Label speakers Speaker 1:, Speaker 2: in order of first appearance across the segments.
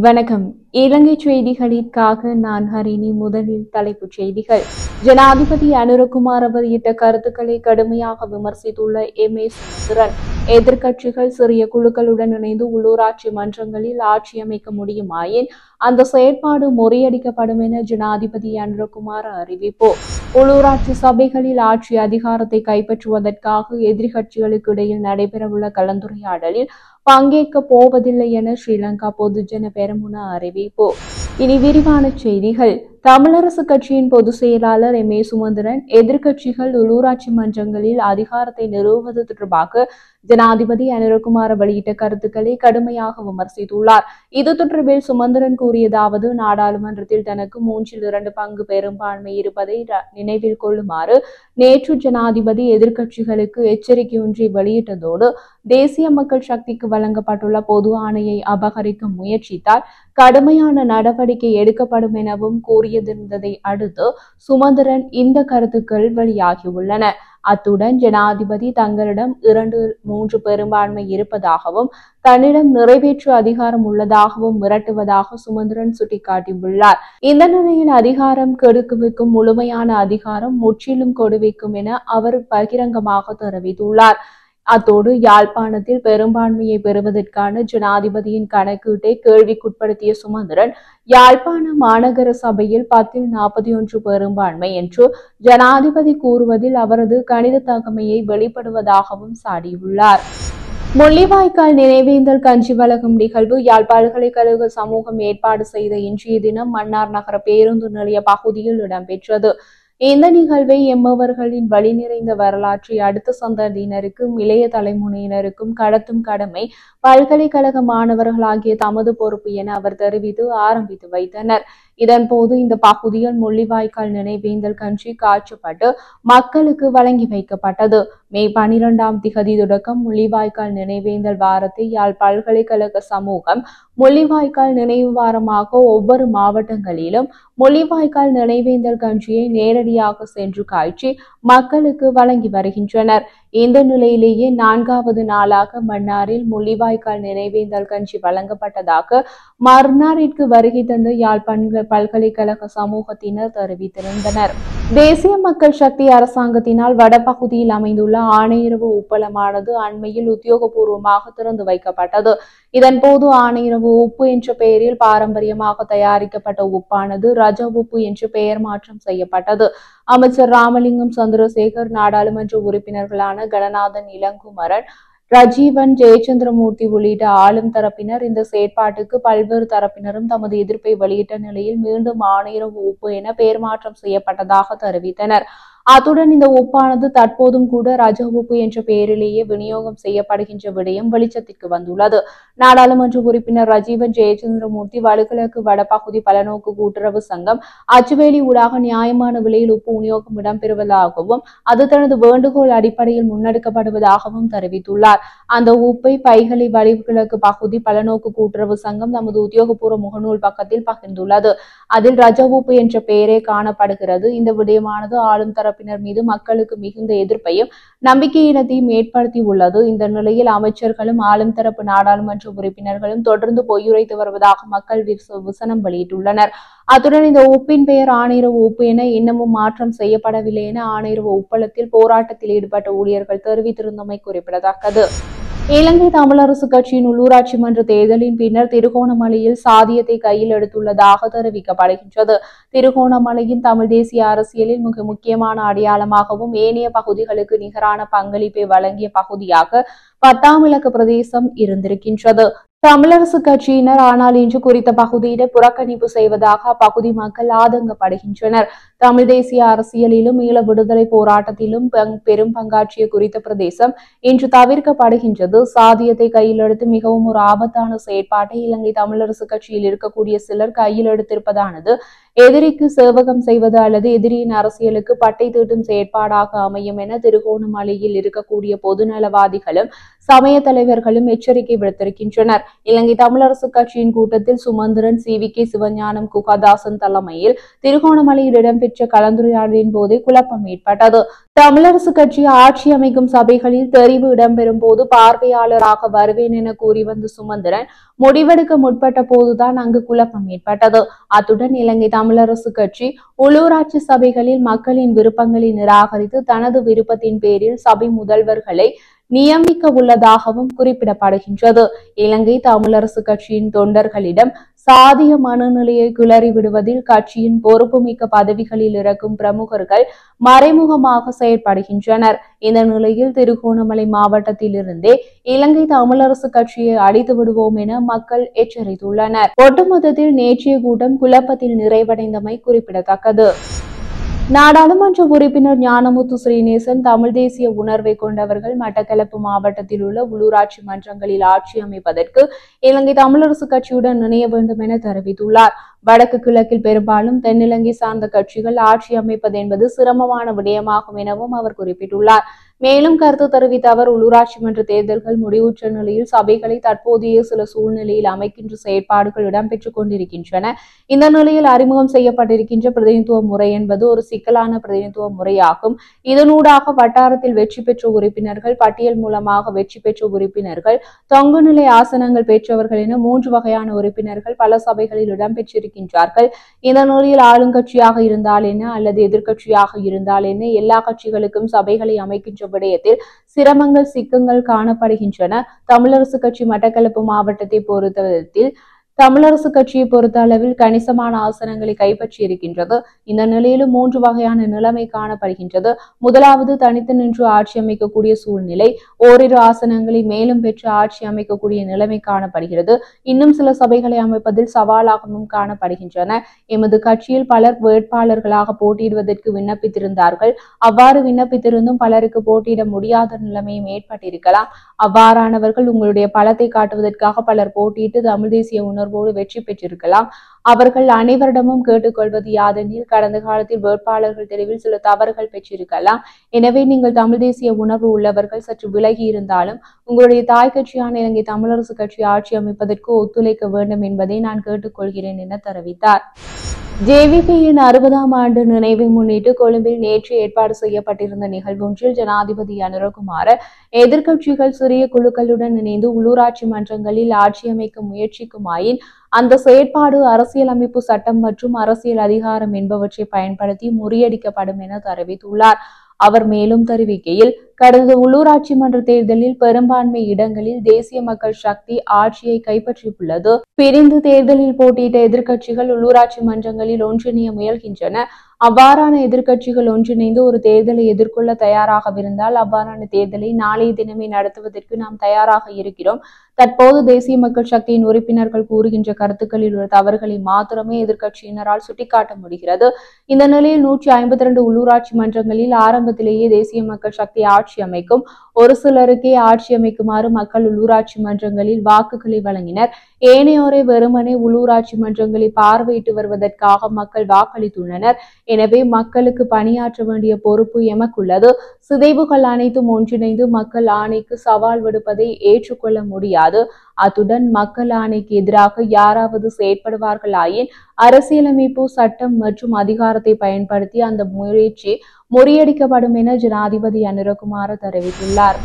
Speaker 1: வணக்கம். இலங்கை செய்திகளுக்காக நான் ஹரிணி. முதலில் தலைப்புச் செய்திகள். ஜனாதிபதி அனுரகுமார வெளியிட்ட கருத்துக்களை கடுமையாக விமர்சித்துள்ள எம்.ஏ. சுமந்திரன், எதிர்க்கட்சிகள் சிறிய குழுக்களுடன் இணைந்து உள்ளூராட்சி மன்றங்களில் ஆட்சி அமைக்க முடியுமாயின் அந்த செயற்பாடு முறியடிக்கப்படும் என ஜனாதிபதி அனுரகுமார அறிவிப்பு. உள்ளூராட்சி சபைகளில் ஆட்சி அதிகாரத்தை கைப்பற்றுவதற்காக எதிர்க்கட்சிகளுக்கு இடையில் நடைபெறவுள்ள கலந்துரையாடலில் பங்கேற்க போவதில்லை என ஸ்ரீலங்கா பொதுஜன பெரமுன அறிவிப்பு. இனி விரிவான செய்திகள். தமிழரசு கட்சியின் பொதுச் செயலாளர் எம்.ஏ. சுமந்திரன், எதிர்க்கட்சிகள் உள்ளூராட்சி மன்றங்களில் அதிகாரத்தை நிறுவுவது தொடர்பாக ஜனாதிபதி அனுரகுமார வெளியிட்ட கருத்துக்களை கடுமையாக விமர்சித்துள்ளார். இது தொடர்பில் சுமந்திரன் கூறியதாவது: நாடாளுமன்றத்தில் தனக்கு 3/2 பங்கு பெரும்பான்மை இருப்பதை நினைவில் கொள்ளுமாறு நேற்று ஜனாதிபதி எதிர்க்கட்சிகளுக்கு எச்சரிக்கை ஒன்றை வெளியிட்டதோடு, தேசிய மக்கள் சக்திக்கு வழங்கப்பட்டுள்ள பொது ஆணையை அபகரிக்க முயற்சித்தால் கடுமையான நடவடிக்கை எடுக்கப்படும் எனவும் கூறியிருந்ததை அடுத்து சுமந்திரன் இந்த கருத்துக்கள் வெளியாகியுள்ளன. அத்துடன் ஜனாதிபதி தங்களிடம் 2/3 பெரும்பான்மை இருப்பதாகவும் தன்னிடம் நிறைவேற்று அதிகாரம் உள்ளதாகவும் மிரட்டுவதாக சுமந்திரன் சுட்டிக்காட்டியுள்ளார். இந்த நிலையில் அதிகாரம் கெடுக்குவிக்கும் முழுமையான அதிகாரம் முற்றிலும் கொடுவிக்கும் என அவர் பகிரங்கமாக தெரிவித்துள்ளார். அத்தோடு யாழ்ப்பாணத்தில் பெரும்பான்மையை பெறுவதற்கான ஜனாதிபதியின் கணக்கீட்டை கேள்விக்குட்படுத்திய சுமந்திரன், யாழ்ப்பாண மாநகர சபையில் 10/41 பெரும்பான்மை என்று ஜனாதிபதி கூறுவதில் அவரது கணிதத்தகமையை வெளிப்படுவதாகவும் சாடியுள்ளார். முள்ளிவாய்க்கால் நினைவேந்தல் கஞ்சி வழங்கும் நிகழ்வு யாழ் பல்கலைக்கழக சமூகம் ஏற்பாடு செய்த இன்றைய தினம் மன்னார் நகர பேருந்து நிலைய பகுதியில் இடம்பெற்றது. இந்த நிகழ்வை எம்மவர்களின் வழி நிறைந்த வரலாற்றை அடுத்த சந்ததியினருக்கும் இளைய தலைமுறையினருக்கும் கடத்தும் கடமை பல்கலைக்கழக மாணவர்களாகிய தமது பொறுப்பு என அவர் தெரிவித்து ஆரம்பித்து வைத்தனர். இதன்போது இந்த பகுதியில் முள்ளிவாய்க்கால் நினைவேந்தல் கஞ்சி காய்ச்சப்பட்டு மக்களுக்கு வழங்கி வைக்கப்பட்டது. மே 12ஆம் திகதி தொடக்கம் முள்ளிவாய்க்கால் நினைவேந்தல் வாரத்தை யாழ் பல்கலைக்கழக சமூகம் முள்ளிவாய்க்கால் நினைவு வாரமாக ஒவ்வொரு மாவட்டங்களிலும் முள்ளிவாய்க்கால் நினைவேந்தல் கஞ்சியை நேரடியாக சென்று காய்ச்சி மக்களுக்கு வழங்கி வருகின்றனர். இந்த நிலையிலேயே 4வது நாளாக மன்னாரில் முள்ளிவாய்க்கால் நினைவேந்தல் கஞ்சி வழங்கப்பட்டதாக மன்னாரிற்கு வருகை தந்த யாழ் பல்கலைக்கழக சமூகத்தினர் தெரிவித்திருந்தனர். தேசிய மக்கள் சக்தி அரசாங்கத்தினால் வடபகுதியில் அமைந்துள்ள ஆணையரவு உப்பளமானது அண்மையில் உத்தியோகபூர்வமாக திறந்து வைக்கப்பட்டது. இதன்போது ஆணையரவு உப்பு என்ற பெயரில் பாரம்பரியமாக தயாரிக்கப்பட்ட உப்பானது ரஜ உப்பு என்று பெயர் மாற்றம் செய்யப்பட்டது. அமைச்சர் ராமலிங்கம் சந்திரசேகர், நாடாளுமன்ற உறுப்பினர்களான கணநாதன் இளங்குமரன், ரஜீவன், ஜெயச்சந்திரமூர்த்தி உள்ளிட்ட ஆளும் தரப்பினர் இந்த செயற்பாட்டுக்கு பல்வேறு தரப்பினரும் தமது எதிர்ப்பை வெளியிட்ட நிலையில் மீண்டும் ஆணையரவு உப்பு என பெயர் மாற்றம் செய்யப்பட்டதாக தெரிவித்தனர். அத்துடன் இந்த உப்பானது தற்போதும் கூட ரஜ உப்பு என்ற பெயரிலேயே விநியோகம் செய்யப்படுகின்ற விடயம் வெளிச்சத்திற்கு வந்துள்ளது. நாடாளுமன்ற உறுப்பினர் ரஜீவன் ஜெயச்சந்திரமூர்த்தி, வடகிழக்கு வடபகுதி பலநோக்கு கூட்டுறவு சங்கம் அச்சுவேலி ஊடாக நியாயமான விலையில் உப்பு விநியோகம் இடம்பெறுவதாகவும் அது தனது வேண்டுகோள் அடிப்படையில் முன்னெடுக்கப்படுவதாகவும் தெரிவித்துள்ளார். அந்த உப்பை பைகளை வடகிழக்கு பகுதி பலநோக்கு கூட்டுறவு சங்கம் தமது உத்தியோகபூர்வ முகநூல் பக்கத்தில் பகிர்ந்துள்ளது. அதில் ரஜ உப்பு என்ற பெயரே காணப்படுகிறது. இந்த விடயமானது ஆளும் தரப்பினர் மீது மக்களுக்கு மிகுந்த எதிர்ப்பையும் நம்பிக்கையினத்தையும் ஏற்படுத்தி உள்ளது. இந்த நிலையில் அமைச்சர்களும் ஆளும் தரப்பு நாடாளுமன்ற உறுப்பினர்களும் தொடர்ந்து பொய்யுரைத்து வருவதாக மக்கள் விசனம் வெளியிட்டுள்ளனர். அத்துடன் இந்த உப்பின் பெயர் ஆணையரவு உப்பு என இன்னமும் மாற்றம் செய்யப்படவில்லை என ஆணையரவு உப்பளத்தில் போராட்டத்தில் ஈடுபட்ட ஊழியர்கள் தெரிவித்திருந்தமை குறிப்பிடத்தக்கது. இலங்கை தமிழரசு கட்சியின் உள்ளூராட்சி மன்ற தேர்தலின் பின்னர் திருகோணமலையில் சாதியத்தை கையில் எடுத்துள்ளதாக தெரிவிக்கப்படுகின்றது. திருகோணமலையின் தமிழ் தேசிய அரசியலில் மிக முக்கியமான அடையாளமாகவும் ஏனைய பகுதிகளுக்கு நிகரான பங்களிப்பை வழங்கிய பகுதியாக 10ஆம் இலக்க பிரதேசம் இருந்திருக்கின்றது. தமிழரசு கட்சியினர் ஆனால் இன்று குறித்த பகுதியிட புறக்கணிப்பு செய்வதாக அப்பகுதி மக்கள் ஆதங்கப்படுகின்றனர். தமிழ் தேசிய அரசியலிலும் ஈழ விடுதலை போராட்டத்திலும் பெரும் பங்காற்றிய குறித்த பிரதேசம் இன்று தவிர்க்கப்படுகின்றது. சாதியத்தை கையில் எடுத்து மிகவும் ஒரு ஆபத்தான செயற்பாட்டை இலங்கை தமிழரசு கட்சியில் இருக்கக்கூடிய சிலர் கையில் எடுத்திருப்பதானது எதிரிக்கு சேவகம் செய்வது அல்லது எதிரியின் அரசியலுக்கு பட்டை தீட்டும் செயற்பாடாக அமையும் என திருகோணமலையில் இருக்கக்கூடிய பொதுநலவாதிகளும் சமய தலைவர்களும் எச்சரிக்கை விடுத்திருக்கின்றனர். இலங்கை தமிழரசு கட்சியின் கூட்டத்தில் சுமந்திரன், CVK சிவஞானம், குகதாசன் தலைமையில் திருகோணமலையில் இடம்பெற்ற கலந்துரையாடலின் போதே குழப்பம் ஏற்பட்டது. தமிழரசு கட்சி ஆட்சி அமைக்கும் சபைகளில் தெரிவு இடம்பெறும் போது பார்வையாளராக வருவேன் என கூறி வந்த சுமந்திரன் முடிவெடுக்க முற்பட்ட போதுதான் அங்கு குழப்பம் ஏற்பட்டது. அத்துடன் இலங்கை தமிழரசு கட்சி உள்ளூராட்சி சபைகளில் மக்களின் விருப்பங்களை நிராகரித்து தனது விருப்பத்தின் பேரில் சபை முதல்வர்களை நியமிக்க உள்ளதாகவும் குறிப்பிடப்படுகின்றது. இலங்கை தமிழரசு கட்சியின் தொண்டர்களிடம் சாதிய மனநிலையை கிளறி விடுவதில் கட்சியின் பொறுப்புமிக்க பதவிகளில் இருக்கும் பிரமுகர்கள் மறைமுகமாக செயற்படுகின்றனர். இந்த நிலையில் திருகோணமலை மாவட்டத்திலிருந்தே இலங்கை தமிழரசு கட்சியை அழித்து விடுவோம் என மக்கள் எச்சரித்துள்ளனர். ஒட்டுமொத்தத்தில் நேற்றைய கூட்டம் குழப்பத்தில் நிறைவடைந்தமை குறிப்பிடத்தக்கது. நாடாளுமன்ற உறுப்பினர் ஞானமுத்து ஸ்ரீநேசன் தமிழ் தேசிய உணர்வை கொண்டவர்கள் மட்டக்களப்பு மாவட்டத்தில் உள்ள உள்ளூராட்சி மன்றங்களில் ஆட்சி அமைப்பதற்கு இலங்கை தமிழரசு கட்சியுடன் இணைய வேண்டும் என தெரிவித்துள்ளார். வடக்கு கிழக்கில் பெரும்பாலும் தென்னிலங்கை சார்ந்த கட்சிகள் ஆட்சி அமைப்பது என்பது சிரமமான விடயமாகும் எனவும் அவர் குறிப்பிட்டுள்ளார். மேலும் கருத்து தெரிவித்த அவர், உள்ளூராட்சி மன்ற தேர்தல்கள் முடிவுற்ற நிலையில் சபைகளை தற்போதைய சில சூழ்நிலையில் அமைக்கின்ற செயற்பாடுகள் இடம்பெற்றுக் கொண்டிருக்கின்றன. இந்த நிலையில் அறிமுகம் செய்யப்பட்டிருக்கின்ற பிரதிநிதித்துவ முறை என்பது ஒரு சிக்கலான பிரதிநிதித்துவ முறையாகும். இதனூடாக வட்டாரத்தில் வெற்றி பெற்ற உறுப்பினர்கள், பட்டியல் மூலமாக வெற்றி பெற்ற உறுப்பினர்கள், தொங்கு நிலை ஆசனங்கள் பெற்றவர்கள் என 3 வகையான உறுப்பினர்கள் பல சபைகளில் இடம்பெற்றிருக்கின்றார்கள். இந்த நிலையில் ஆளுங்கட்சியாக இருந்தால் என்ன அல்லது எதிர்கட்சியாக இருந்தால் என்ன, எல்லா கட்சிகளுக்கும் சபைகளை அமைக்கின்ற விடயத்தில் சிரமங்கள், சிக்கங்கள் காணப்படுகின்றன. தமிழரசு கட்சி மட்டக்களப்பு மாவட்டத்தை பொறுத்தவரையில் தமிழரசு கட்சியை பொறுத்த அளவில் கணிசமான ஆசனங்களை கைப்பற்றி இருக்கின்றது. இந்த நிலையிலும் 3 வகையான நிலைமை காணப்படுகின்றது. முதலாவது, தனித்து நின்று ஆட்சி அமைக்கக்கூடிய சூழ்நிலை. ஓரிரு ஆசனங்களை மேலும் பெற்று ஆட்சி அமைக்கக்கூடிய நிலைமை காணப்படுகிறது. இன்னும் சில சபைகளை அமைப்பதில் சவாலாகவும் காணப்படுகின்றன. எமது கட்சியில் பலர் வேட்பாளர்களாக போட்டியிடுவதற்கு விண்ணப்பித்திருந்தார்கள். அவ்வாறு விண்ணப்பித்திருந்தும் பலருக்கு போட்டியிட முடியாத நிலைமையும் ஏற்பட்டிருக்கலாம். அவ்வாறானவர்கள் உங்களுடைய பலத்தை காட்டுவதற்காக பலர் போட்டியிட்டு தமிழ் தேசிய உணர்வோடு வெற்றி பெற்றிருக்கலாம். அவர்கள் அனைவரிடமும் கேட்டுக்கொள்வது யாதெனில், கடந்த காலத்தில் வேட்பாளர்கள் தெரிவில் சில தவறுகள் பெற்றிருக்கலாம். எனவே நீங்கள் தமிழ் தேசிய உணர்வு உள்ளவர்கள் சற்று விலகி இருந்தாலும் உங்களுடைய தாய் கட்சியான இலங்கை தமிழரசு கட்சி ஆட்சி அமைப்பதற்கு ஒத்துழைக்க வேண்டும் என்பதை நான் கேட்டுக்கொள்கிறேன் என தெரிவித்தார். JVPயின் 60ஆம் ஆண்டு நினைவை முன்னிட்டு கொழும்பில் நேற்று ஏற்பாடு செய்யப்பட்டிருந்த நிகழ்வொன்றில் ஜனாதிபதி அனுரகுமார எதிர்க்கட்சிகள் சிறிய குழுக்களுடன் இணைந்து உள்ளூராட்சி மன்றங்களில் ஆட்சி அமைக்க முயற்சிக்குமாயின் அந்த செயற்பாடு அரசியலமைப்பு சட்டம் மற்றும் அரசியல் அதிகாரம் என்பவற்றை பயன்படுத்தி முறியடிக்கப்படும் என தெரிவித்துள்ளார். அவர் மேலும் தெரிவிக்கையில், கடந்த உள்ளூராட்சி மன்ற தேர்தலில் பெரும்பான்மை இடங்களில் தேசிய மக்கள் சக்தி ஆட்சியை கைப்பற்றியுள்ளது. பிரிந்து தேர்தலில் போட்டியிட்ட எதிர்க்கட்சிகள் உள்ளூராட்சி மன்றங்களில் ஒன்றிணைய முயல்கின்றன. அவ்வாறான எதிர்க்கட்சிகள் ஒன்றிணைந்து ஒரு தேர்தலை எதிர்கொள்ள தயாராகவிருந்தால் அவ்வாறான தேர்தலை நாளைய தினமே நடத்துவதற்கு நாம் தயாராக இருக்கிறோம். தற்போது தேசிய மக்கள் சக்தியின் உறுப்பினர்கள் கூறுகின்ற கருத்துக்களில் உள்ள தவறுகளை மாத்திரமே எதிர்க்கட்சியினரால் சுட்டிக்காட்ட முடிகிறது. இந்த நிலையில் 152 உள்ளூராட்சி மன்றங்களில் ஆரம்பத்திலேயே தேசிய மக்கள் சக்தி ஆட்சி அமைக்கும். ஒரு சிலருக்கே ஆட்சி அமைக்குமாறு மக்கள் உள்ளூராட்சி மன்றங்களில் வாக்குகளை வழங்கினர். ஏனையோரை வெறுமனே உள்ளூராட்சி மன்றங்களை பார்வையிட்டு வருவதற்காக மக்கள் வாக்களித்துள்ளனர். எனவே மக்களுக்கு பணியாற்ற வேண்டிய பொறுப்பு எமக்குள்ளது. சிதைவுகள் அனைத்தும் ஒன்றிணைந்து மக்கள் ஆணைக்கு சவால் விடுப்பதை ஏற்றுக்கொள்ள முடியாது. அத்துடன் மக்கள் ஆணைக்கு எதிராக யாராவது செயற்படுவார்களாயின் அரசியலமைப்பு சட்டம் மற்றும் அதிகாரத்தை பயன்படுத்தி அந்த முயற்சி முறியடிக்கப்படும் என ஜனாதிபதி அனுரகுமார தெரிவித்துள்ளார்.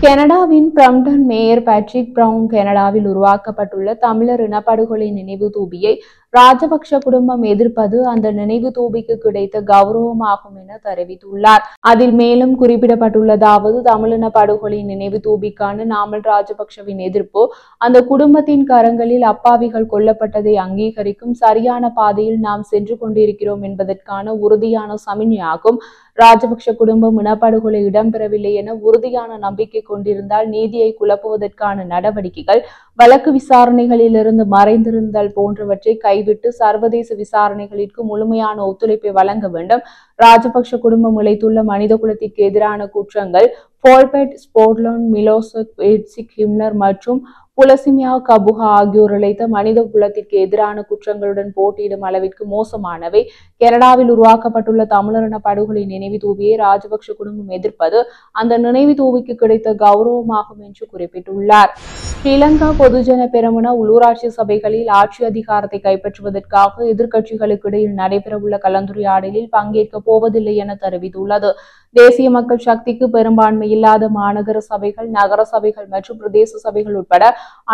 Speaker 1: கனடாவின் பிரம்டன் மேயர் பேட்ரிக் பிரவுன் கனடாவில் உருவாக்கப்பட்டுள்ள தமிழர் இனப்படுகொலை நினைவு தூபியை ராஜபக்ஷ குடும்பம் எதிர்ப்பது அந்த நினைவு தூபிக்கு கிடைத்த கௌரவமாகும் என தெரிவித்துள்ளார். அதில் மேலும் குறிப்பிடப்பட்டுள்ளதாவது, தமிழின படுகொலை நினைவு தூபிக்கான நாமல் ராஜபக்ஷவின் எதிர்ப்பு அந்த குடும்பத்தின் கரங்களில் அப்பாவிகள் கொல்லப்பட்டதை அங்கீகரிக்கும் சரியான பாதையில் நாம் சென்று கொண்டிருக்கிறோம் என்பதற்கான உறுதியான சமிஞையாகும். ராஜபக்ஷ குடும்பம் இனப்படுகொலை இடம்பெறவில்லை என உறுதியான நம்பிக்கை கொண்டிருந்தால் நீதியை குழப்புவதற்கான நடவடிக்கைகள், வழக்கு விசாரணைகளிலிருந்து மறைந்திருந்தல் போன்றவற்றை கைவிட்டு சர்வதேச விசாரணைகளிற்கு முழுமையான ஒத்துழைப்பை வழங்க வேண்டும். ராஜபக்ஷ குடும்பம் இழைத்துள்ள மனித குலத்திற்கு எதிரான குற்றங்கள் போல்பெட், ஸ்போட்லோன், மிலோசெவிக், ஹிம்லர் மற்றும் புலசிமியா கபுகா ஆகியோர் இழைத்த மனித குலத்திற்கு எதிரான குற்றங்களுடன் போட்டியிடும் அளவிற்கு மோசமானவை. கனடாவில் உருவாக்கப்பட்டுள்ள தமிழரின படுகொலை நினைவு தூவியை ராஜபக்ஷ குடும்பம் எதிர்ப்பது அந்த நினைவு தூவிக்கு கிடைத்த கௌரவமாகும் என்று குறிப்பிட்டுள்ளார். ஸ்ரீலங்கா பொதுஜன பெரமுன உள்ளூராட்சி சபைகளில் ஆட்சி அதிகாரத்தை கைப்பற்றுவதற்காக எதிர்க்கட்சிகளுக்கு இடையில் நடைபெறவுள்ள கலந்துரையாடலில் பங்கேற்கப் போவதில்லை என தெரிவித்துள்ளது. தேசிய மக்கள் சக்திக்கு பெரும்பான்மை இல்லாத மாநகர சபைகள், நகர சபைகள் மற்றும் பிரதேச சபைகள் உட்பட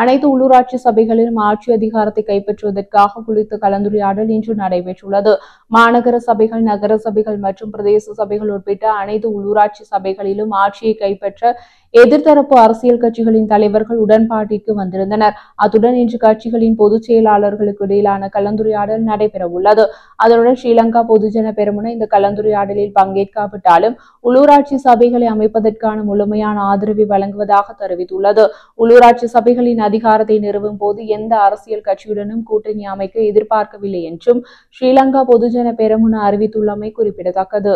Speaker 1: அனைத்து உள்ளூராட்சி சபைகளிலும் ஆட்சி அதிகாரத்தை கைப்பற்றுவதற்காக குறித்த கலந்துரையாடல் இன்று நடைபெற்றுள்ளது. மாநகர சபைகள், நகர சபைகள் மற்றும் பிரதேச சபைகள் உட்பட்ட அனைத்து உள்ளூராட்சி சபைகளிலும் ஆட்சியை கைப்பற்ற எதிர்த்தரப்பு அரசியல் கட்சிகளின் தலைவர்கள் உடன்பாட்டிற்கு வந்திருந்தனர். அத்துடன் இன்று கட்சிகளின் பொதுச் செயலாளர்களுக்கு இடையிலான கலந்துரையாடல் நடைபெறவுள்ளது. அதனுடன் ஸ்ரீலங்கா பொதுஜன பெரமுன இந்த கலந்துரையாடலில் பங்கேற்காவிட்டாலும் உள்ளூராட்சி சபைகளை அமைப்பதற்கான முழுமையான ஆதரவை வழங்குவதாக தெரிவித்துள்ளது. உள்ளூராட்சி சபைகளின் அதிகாரத்தை நிறுவும் போது எந்த அரசியல் கட்சியுடனும் கூட்டணி அமைக்க எதிர்பார்க்கவில்லை என்றும் ஸ்ரீலங்கா பொதுஜன பெரமுன அறிவித்துள்ளமை குறிப்பிடத்தக்கது.